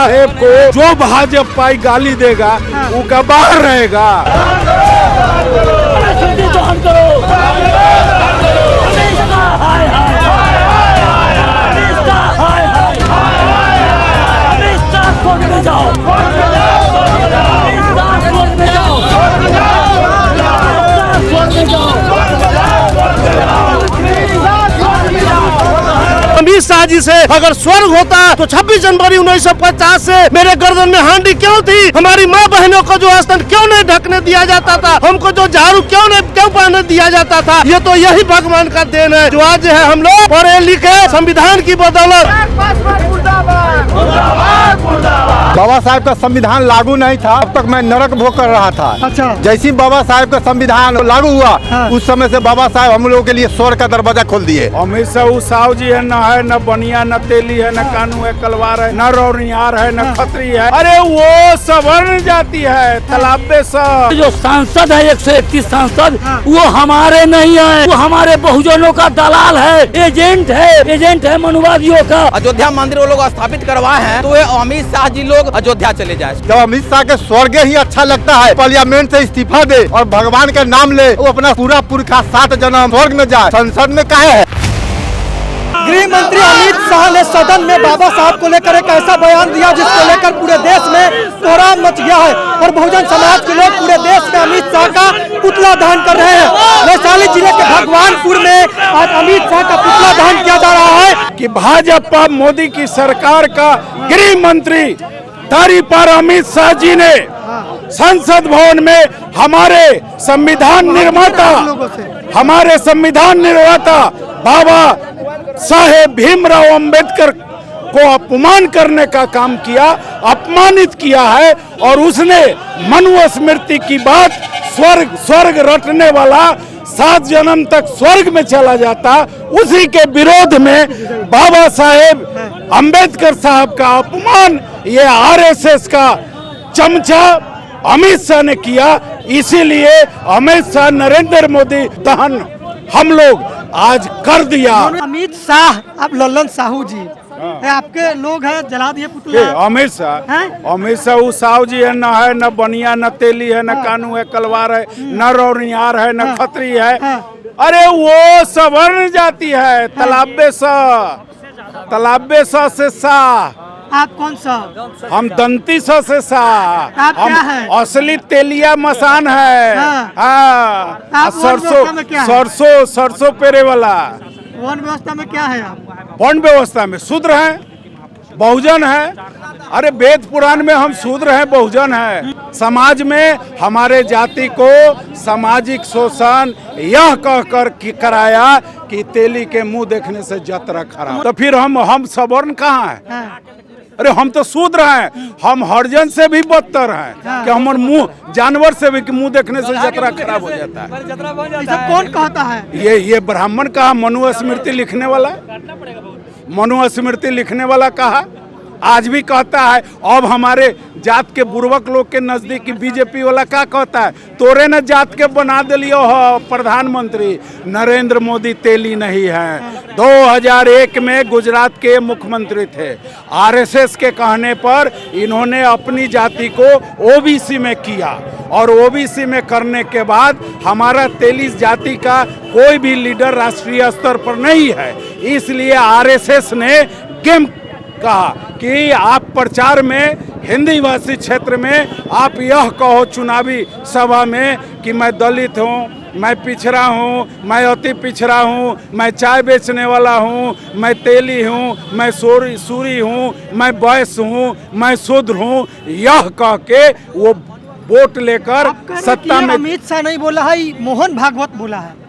साहेब को जो भाजपा गाली देगा वो का बाहर रहेगा। अमित शाह जी से अगर स्वर्ग होता तो 26 जनवरी 1950 से मेरे गर्दन में हांडी क्यों थी? हमारी माँ बहनों को जो आसन क्यों नहीं ढकने दिया जाता था? हमको जो झाड़ू क्यों पहनने दिया जाता था? ये तो यही भगवान का देन है जो आज है हम लोग पढ़े लिखे संविधान की बदौलत। बाबा साहब का संविधान लागू नहीं था अब तक मैं नरक भोग कर रहा था। अच्छा। जैसे ही बाबा साहब का संविधान लागू हुआ उस समय से बाबा साहब हम लोगों के लिए स्वर्ग का दरवाजा खोल दिए। अमित शाह साहु जी है, न बनिया, न तेली है, न कानू है, कलवार है, न रौनियार है, न खत्री है। अरे वो सवर्ण जाति है, तलाबे सब। जो सांसद है 131 सांसद वो हमारे नहीं है, वो हमारे बहुजनों का दलाल है, एजेंट है मनुवादियों का। अयोध्या मंदिर वो लोग स्थापित करवाए हैं तो अमित शाह जी लोग अयोध्या चले जाए। जब अमित शाह के स्वर्ग ही अच्छा लगता है, पार्लियामेंट से इस्तीफा दे और भगवान का नाम ले, वो अपना पूरा पुरखा 7 जन्म स्वर्ग में जाए, संसद में काहे है? गृह मंत्री अमित शाह ने सदन में बाबा साहब को लेकर एक ऐसा बयान दिया जिसको लेकर पूरे देश में कोहराम मच गया है और बहुजन समाज के लोग पूरे देश में अमित शाह का पुतला दहन कर रहे हैं। वैशाली जिले के भगवानपुर में आज अमित शाह का पुतला दहन किया जा रहा है कि भाजपा मोदी की सरकार का गृह मंत्री तारी पर अमित शाह जी ने संसद भवन में हमारे संविधान निर्माता बाबा साहेब भीमराव अंबेडकर को अपमान करने का काम किया, अपमानित किया है। और उसने मनुस्मृति की बात स्वर्ग रटने वाला 7 जन्म तक स्वर्ग में चला जाता, उसी के विरोध में बाबा साहेब अंबेडकर साहब का अपमान ये आरएसएस का चमचा अमित शाह ने किया। इसीलिए अमित शाह नरेंद्र मोदी दहन हम लोग आज कर दिया। अमित शाह आप लल्लन साहू जी आपके लोग हैं, जला दिए पुतला। अमित शाह साहु जी है, न बनिया, न तेली है, न कानू है, कलवार है, न रौनियार है, न खत्री है। अरे वो सवर्ण जाति है, तलाबे से शाह। आप कौन सा? हम दंती से शाह। आप क्या है? असली तेलिया मसान है। हाँ। सरसों पेरे वाला। वन व्यवस्था में क्या है आप? वन व्यवस्था में शूद्र है, बहुजन है। अरे वेद पुराण में हम शूद्र हैं, बहुजन है। समाज में हमारे जाति को सामाजिक शोषण यह कहकर कराया कि तेली के मुंह देखने से जतरा खराब। तो फिर हम सवर्ण कहाँ है? अरे हम तो शूद्र हैं, हम हरिजन से भी बदतर हैं कि हमारे मुंह जानवर से भी मुंह देखने से जतरा खराब हो जाता है। कौन कहता है? ये ब्राह्मण कहा, मनुस्मृति लिखने वाला कहा, आज भी कहता है। अब हमारे जात के बुर्बक लोग के नजदीक बीजेपी वाला क्या कहता है? तोरे न जात के बना दिलियो हो प्रधानमंत्री। नरेंद्र मोदी तेली नहीं है। 2001 में गुजरात के मुख्यमंत्री थे। आरएसएस के कहने पर इन्होंने अपनी जाति को ओबीसी में किया और ओबीसी में करने के बाद हमारा तेली जाति का कोई भी लीडर राष्ट्रीय स्तर पर नहीं है। इसलिए आरएसएस ने गेम कहा कि आप प्रचार में हिंदी भाषी क्षेत्र में आप यह कहो चुनावी सभा में कि मैं दलित हूँ, मैं पिछड़ा हूँ, मैं अति पिछड़ा हूँ, मैं चाय बेचने वाला हूँ, मैं तेली हूँ, मैं सूरी हूँ, मैं वैश्य हूँ, मैं शूद्र हूँ, यह कह के वो वोट लेकर सत्ता में। अमित शाह नहीं बोला है, मोहन भागवत बोला है।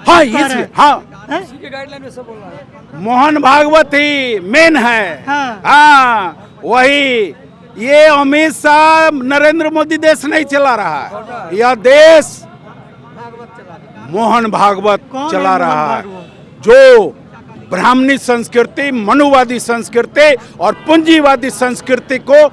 हाँ, इसलिए हाँ गाइडलाइन में सब बोल रहा है। मोहन भागवत ही मेन है। हाँ वही। ये अमित शाह नरेंद्र मोदी देश नहीं चला रहा है, यह देश मोहन भागवत चला रहा है, जो ब्राह्मणी संस्कृति, मनुवादी संस्कृति और पूंजीवादी संस्कृति को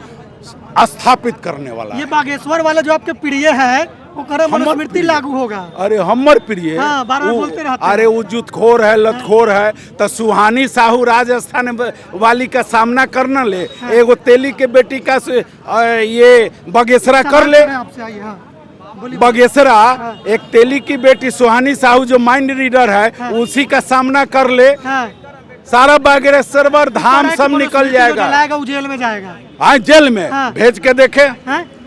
स्थापित करने वाला। ये बागेश्वर वाला जो आपके प्रिय है वो करे मनुस्मृति लागू होगा। अरे हमर प्रिय हाँ, बार-बार बोलते रहते हैं। अरे वो जुतखोर है, लतखोर है, तो सुहानी साहू राजस्थान वाली का सामना करना ले, एगो तेली के बेटी का ये बगेसरा कर ले। आपसे आइए, हाँ। बगेसरा एक तेली की बेटी सुहानी साहू जो माइंड रीडर है, उसी का सामना कर ले, सारा बागेश्वर धाम सब निकल जाएगा। वो जेल में जाएगा। हाँ, जेल में भेज के देखे,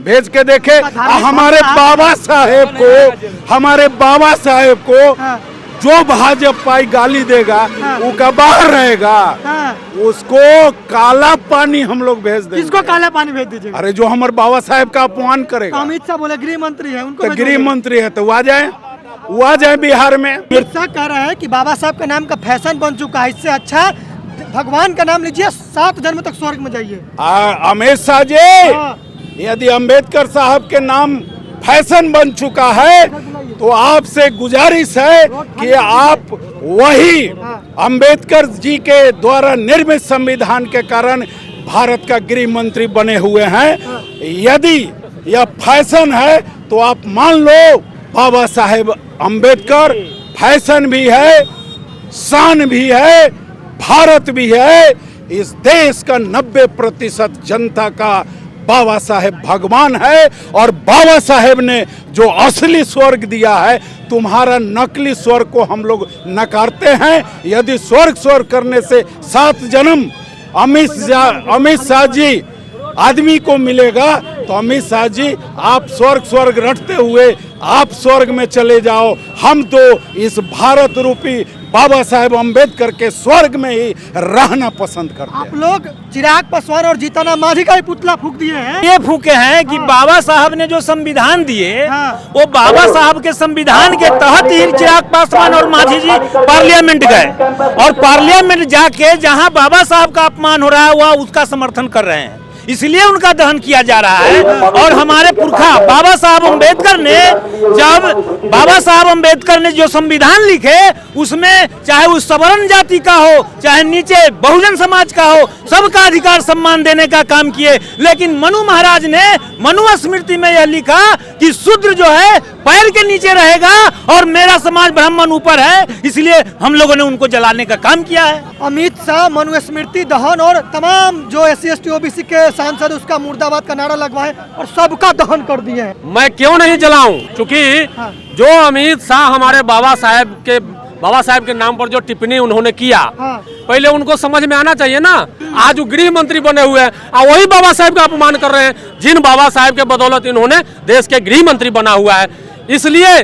भेज के देखे। हमारे बाबा साहेब को जो भाजपा गाली देगा उसका बाहर रहेगा, उसको काला पानी हम लोग भेज देंगे। किसको काला पानी भेज दीजिएगा? अरे जो हमारे बाबा साहेब का अपमान करेगा। अमित शाह बोले गृह मंत्री है, उनको गृह मंत्री है तो वो आ जाए बिहार में। अमित शाह कह रहे हैं कि बाबा साहब का नाम का फैशन बन चुका है, इससे अच्छा भगवान का नाम लीजिए, 7 जन्म तक स्वर्ग में जाइए। अमित शाह जी, यदि अंबेडकर साहब के नाम फैशन बन चुका है तो आपसे गुजारिश है कि आप वही अंबेडकर जी के द्वारा निर्मित संविधान के कारण भारत का गृह मंत्री बने हुए हैं। यदि यह फैशन है तो आप मान लो बाबा साहेब अंबेडकर फैशन भी है, शान भी है, भारत भी है। इस देश का 90% जनता का बाबा साहेब भगवान है, और बाबा साहेब ने जो असली स्वर्ग दिया है, तुम्हारा नकली स्वर्ग को हम लोग नकारते हैं। यदि स्वर्ग करने से 7 जन्म अमित शाह जी आदमी को मिलेगा तो अमित शाह जी आप स्वर्ग रटते हुए आप स्वर्ग में चले जाओ। हम तो इस भारत रूपी बाबा साहेब अंबेडकर के स्वर्ग में ही रहना पसंद करते हैं। आप लोग चिराग पासवान और जीतन मांझी का ही पुतला फूंक दिए हैं। ये फूके हैं कि बाबा साहब ने जो संविधान दिए, वो बाबा साहब के संविधान के तहत ही चिराग पासवान और मांझी जी पार्लियामेंट गए, और पार्लियामेंट जाके जहां बाबा साहब का अपमान हो रहा है वह उसका समर्थन कर रहे हैं, इसलिए उनका दहन किया जा रहा है। और हमारे पुरखा बाबा साहब अम्बेडकर ने जो संविधान लिखे, उसमें चाहे उस सवर्ण जाति का हो, चाहे नीचे बहुजन समाज का हो, सबका अधिकार सम्मान देने का काम किए। लेकिन मनु महाराज ने मनुस्मृति में यह लिखा कि शूद्र जो है पैर के नीचे रहेगा और मेरा समाज ब्राह्मण ऊपर है, इसलिए हम लोगों ने उनको जलाने का काम किया है। अमित शाह मनुस्मृति दहन और तमाम जो SC ST OBC के सांसद उसका मुर्दाबाद का नारा लगवाए और सबका दहन कर दिए हैं। मैं क्यों नहीं जलाऊं, क्योंकि जो अमित शाह हमारे बाबा साहब के नाम पर जो टिप्पणी उन्होंने किया, पहले उनको समझ में आना चाहिए ना। आज वो गृह मंत्री बने हुए हैं और वही बाबा साहब का अपमान कर रहे हैं, जिन बाबा साहब के बदौलत इन्होंने देश के गृह मंत्री बना हुआ है। इसलिए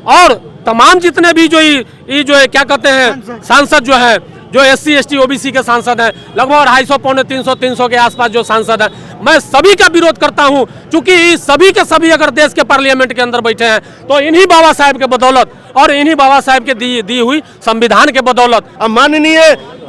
और तमाम जितने भी ये जो है क्या कहते हैं सांसद जो है, जो SC ST OBC के सांसद हैं, लगभग 250 पौने 300 के आसपास जो सांसद हैं, मैं सभी का विरोध करता हूं, क्योंकि सभी के सभी अगर देश के पार्लियामेंट के अंदर बैठे हैं तो इन्हीं बाबा साहेब के बदौलत और इन्हीं बाबा साहेब के दी हुई संविधान के बदौलत। माननीय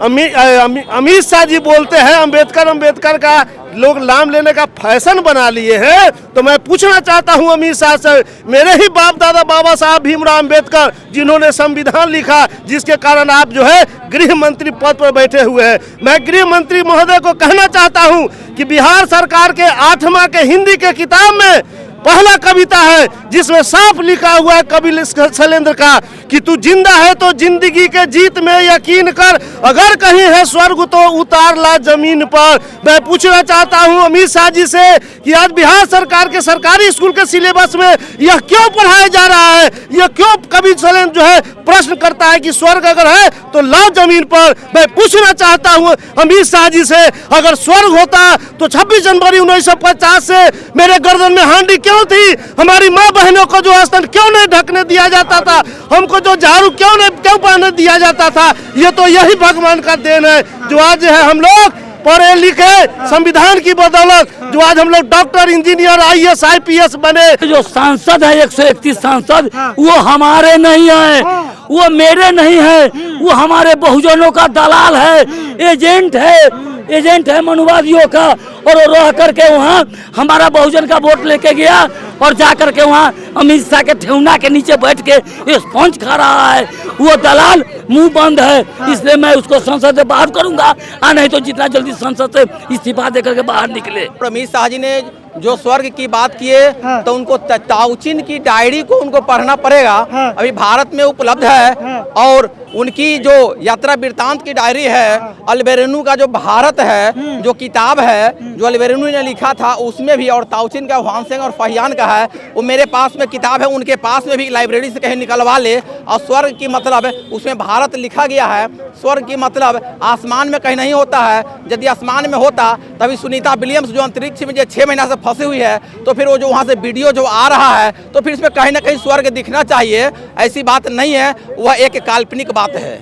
अमित शाह जी बोलते हैं अंबेडकर का लोग नाम लेने का फैशन बना लिए हैं, तो मैं पूछना चाहता हूं अमित शाह से, मेरे ही बाप दादा बाबा साहब भीमराव अंबेडकर जिन्होंने संविधान लिखा, जिसके कारण आप जो है गृह मंत्री पद पर बैठे हुए हैं, मैं गृह मंत्री महोदय को कहना चाहता हूं कि बिहार सरकार के 8वां के हिंदी के किताब में पहला कविता है जिसमें साफ लिखा हुआ है कवि शैलेंद्र का कि तू जिंदा है तो जिंदगी के जीत में यकीन कर, अगर कहीं है स्वर्ग तो उतार ला जमीन पर। मैं पूछना चाहता हूं अमित शाह जी से कि आज बिहार सरकार के सरकारी स्कूल के सिलेबस में यह क्यों पढ़ाया जा रहा है, यह क्यों कवि शैलेंद्र जो है प्रश्न करता है कि स्वर्ग अगर है तो लाओ जमीन पर। मैं पूछना चाहता हूं अमित शाह जी से, अगर स्वर्ग होता तो 26 जनवरी 1950 से मेरे गर्दन में हांडी क्यों थी, हमारी माँ बहनों को जो आसन क्यों नहीं ढकने दिया जाता था, हमको जो झाड़ू क्यों पहनने दिया जाता था। ये तो यही भगवान का देन है जो आज है हम लोग पढ़े लिखे संविधान की बदौलत जो आज हम लोग डॉक्टर, इंजीनियर, IAS IPS बने। जो सांसद है 131 सांसद, वो हमारे नहीं है, वो मेरे नहीं है, वो हमारे बहुजनों का दलाल है, एजेंट है मनुवादियों का। और वो रह करके वहाँ हमारा बहुजन का वोट लेके गया और जा करके वहाँ अमित शाह के ठेहुना के नीचे बैठ के स्पंज खा रहा है। वो दलाल मुंह बंद है, इसलिए मैं उसको संसद से बाहर करूंगा, नहीं तो जितना जल्दी संसद से इस्तीफा दे करके बाहर निकले। अमित शाह जी ने जो स्वर्ग की बात किए तो उनको ताउचिन की डायरी को उनको पढ़ना पड़ेगा। अभी भारत में उपलब्ध है और उनकी जो यात्रा वृत्तांत की डायरी है, अल्बेरेनू का जो भारत है जो किताब है जो अल्बेरेनू ने लिखा था उसमें भी, और ताउचिन का ह्वानसेंग और फहियान का है, वो मेरे पास में किताब है, उनके पास में भी लाइब्रेरी से कहीं निकलवा ले। और स्वर्ग की मतलब है उसमें भारत लिखा गया है। स्वर्ग की मतलब आसमान में कहीं नहीं होता है। यदि आसमान में होता तभी सुनीता विलियम्स जो अंतरिक्ष में जो 6 महीना से फंसी हुई है, तो फिर वो जो वहाँ से वीडियो जो आ रहा है तो फिर इसमें कहीं ना कहीं स्वर्ग दिखना चाहिए। ऐसी बात नहीं है, वह एक काल्पनिक बात है।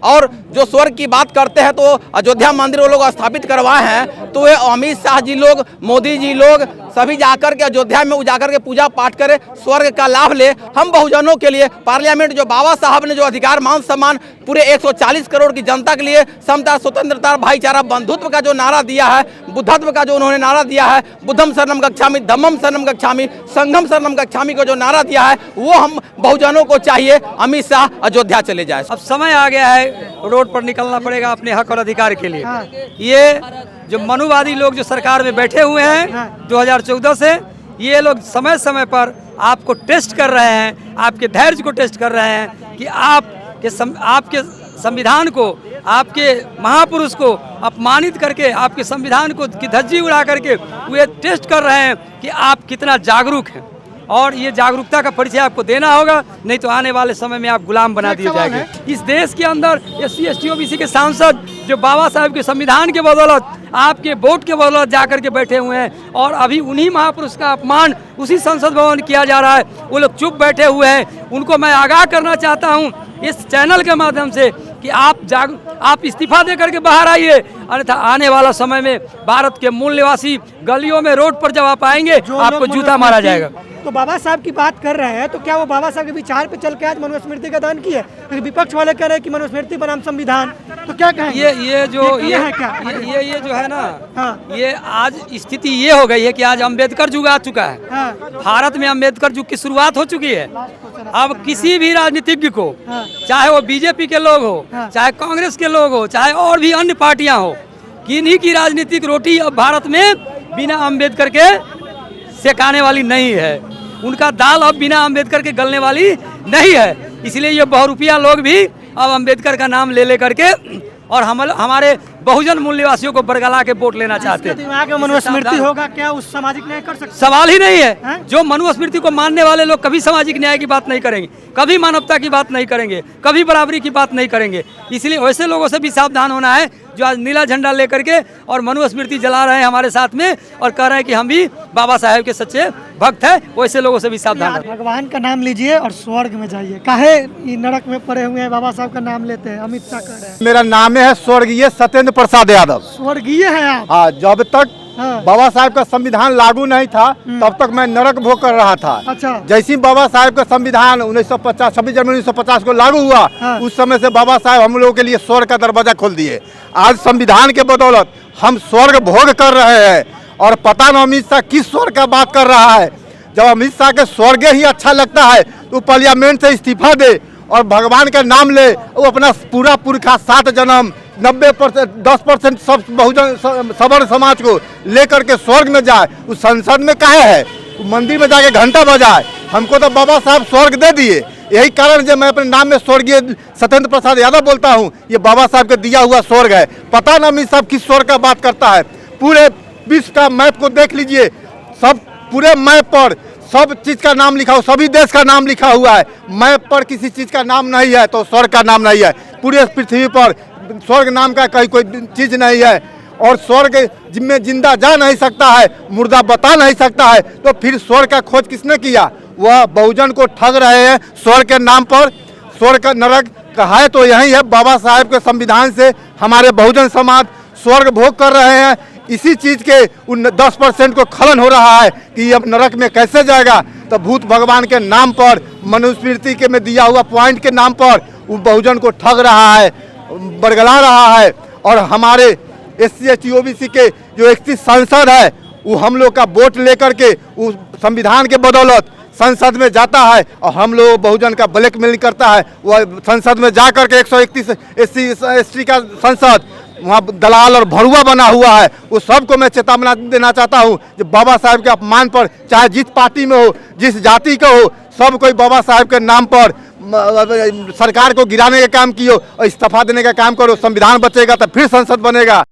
और जो स्वर्ग की बात करते हैं तो अयोध्या मंदिर वो लोग स्थापित करवाए हैं, तो वे अमित शाह जी लोग, मोदी जी लोग सभी जाकर के अयोध्या में जाकर के पूजा पाठ करें, स्वर्ग का लाभ ले। हम बहुजनों के लिए पार्लियामेंट जो बाबा साहब ने जो अधिकार मान सम्मान पूरे 140 करोड़ की जनता के लिए समता, स्वतंत्रता, भाईचारा, बंधुत्व का जो नारा दिया है, बुद्धत्व का जो उन्होंने नारा दिया है, बुद्धम शरणम गच्छामि, धम्मम शरणम गच्छामि, संघम शरणम गच्छामि का जो नारा दिया है, वो हम बहुजनों को चाहिए। अमित शाह अयोध्या चले जाए। अब समय आ गया है, रोड पर निकलना पड़ेगा अपने हक और अधिकार के लिए। ये जो मनुवादी लोग जो सरकार में बैठे हुए हैं 2014 से, ये लोग समय समय पर आपको टेस्ट कर रहे हैं, आपके धैर्य को टेस्ट कर रहे हैं कि आपके संविधान को, आपके महापुरुष को अपमानित करके, आपके संविधान को की धज्जी उड़ा करके वे टेस्ट कर रहे हैं कि आप कितना जागरूक हैं। और ये जागरूकता का परिचय आपको देना होगा, नहीं तो आने वाले समय में आप गुलाम बना दिए जाएंगे। इस देश के अंदर SC ST OBC के सांसद जो बाबा साहब के संविधान के बदौलत, आपके वोट के बदौलत जाकर के बैठे हुए हैं, और अभी उन्हीं महापुरुष का अपमान उसी संसद भवन किया जा रहा है। वो लोग चुप बैठे हुए हैं। उनको मैं आगाह करना चाहता हूँ इस चैनल के माध्यम से कि आप इस्तीफा दे करके बाहर आइए, अन्यथा आने वाला समय में भारत के मूल निवासी गलियों में, रोड पर जब आप आएंगे आपको जूता मारा जाएगा। तो बाबा साहब की बात कर रहे हैं, तो क्या वो बाबा साहब के विचार पे चल के आज मनुस्मृति का दान किया? क्योंकि विपक्ष वाले कह रहे हैं कि मनुस्मृति बनाम संविधान, तो क्या कहें? ये जो है ना, ये आज स्थिति ये हो गई है कि आज अम्बेडकर युग आ चुका है। भारत में अम्बेडकर युग की शुरुआत हो चुकी है। अब किसी भी राजनीतिज्ञ को, चाहे वो बीजेपी के लोग हो, चाहे कांग्रेस के लोग हो, चाहे और भी अन्य पार्टियां हो, किन्हीं की राजनीतिक रोटी अब भारत में बिना अम्बेडकर के सेकाने वाली नहीं है। उनका दाल अब बिना अम्बेडकर के गलने वाली नहीं है। इसलिए ये बहुरूपिया लोग भी अब अम्बेडकर का नाम ले करके और हमारे बहुजन मूल निवासियों को बरगला के वोट लेना चाहते हैं। दिमाग में मनुस्मृति होगा, क्या उस सामाजिक न्याय कर सकते? सवाल ही नहीं है। जो मनुस्मृति को मानने वाले लोग कभी सामाजिक न्याय की बात नहीं करेंगे, कभी मानवता की बात नहीं करेंगे, कभी बराबरी की बात नहीं करेंगे। इसलिए वैसे लोगों से भी सावधान होना है जो आज नीला झंडा लेकर के और मनुस्मृति जला रहे हैं हमारे साथ में और कह रहे हैं कि हम भी बाबा साहेब के सच्चे भक्त हैं। वैसे लोगों से भी सावधान। भगवान का नाम लीजिए और स्वर्ग में जाइए, काहे नरक में पड़े हुए हैं? बाबा साहब का नाम लेते हैं, अमित शाह कह रहे हैं। मेरा नाम है स्वर्गीय सत्येंद्र प्रसाद यादव। स्वर्गीय है आप? हाँ, जब तक बाबा साहब का संविधान लागू नहीं था तब तक मैं नरक भोग कर रहा था। अच्छा। जैसे ही बाबा साहब का संविधान 1950 26 जनवरी 1950 को लागू हुआ, उस समय से बाबा साहब हम लोगों के लिए स्वर्ग का दरवाजा खोल दिए। आज संविधान के बदौलत हम स्वर्ग भोग कर रहे हैं। और पता न अमित शाह किस स्वर्ग का बात कर रहा है। जब अमित शाह के स्वर्ग ही अच्छा लगता है तो पार्लियामेंट से इस्तीफा दे और भगवान का नाम ले, वो अपना पूरा पुरखा 7 जन्म 90% 10% सब बहुजन सवर्ण समाज को लेकर के स्वर्ग में जाए। उस संसद में काहे है? मंदिर में जाके घंटा बजाए। हमको तो बाबा साहब स्वर्ग दे दिए। यही कारण जो मैं अपने नाम में स्वर्गीय सत्येंद्र प्रसाद यादव बोलता हूँ, ये बाबा साहब का दिया हुआ स्वर्ग है। पता ना अमित साहब किस स्वर्ग का बात करता है। पूरे विश्व का मैप को देख लीजिए, सब पूरे मैप पर सब चीज का नाम लिखा हुआ, सभी देश का नाम लिखा हुआ है। मैप पर किसी चीज का नाम नहीं है तो स्वर्ग का नाम नहीं है। पूरे पृथ्वी पर स्वर्ग नाम का कहीं कोई चीज नहीं है। और स्वर्ग जिसमें जिंदा जा नहीं सकता है, मुर्दा बता नहीं सकता है, तो फिर स्वर्ग का खोज किसने किया? वह बहुजन को ठग रहे हैं स्वर्ग के नाम पर। स्वर्ग का नरक कहा है तो यही है। बाबा साहेब के संविधान से हमारे बहुजन समाज स्वर्ग भोग कर रहे हैं। इसी चीज के 10% को खलन हो रहा है कि अब नरक में कैसे जाएगा। तो भूत भगवान के नाम पर, मनुस्मृति के में दिया हुआ पॉइंट के नाम पर वो बहुजन को ठग रहा है, बरगला रहा है। और हमारे SC ST OBC के जो 31 सांसद है, वो हम लोग का वोट लेकर के उस संविधान के बदौलत संसद में जाता है और हम लोग बहुजन का ब्लैकमेलिंग करता है। वह संसद में जा करके 131 SC ST का संसद वहाँ दलाल और भरुआ बना हुआ है, उस सबको मैं चेतावनी देना चाहता हूँ कि बाबा साहब के अपमान पर, चाहे जिस पार्टी में हो, जिस जाति का हो, सब कोई बाबा साहब के नाम पर सरकार को गिराने का काम कियो और इस्तीफा देने का काम करो। संविधान बचेगा तो फिर संसद बनेगा।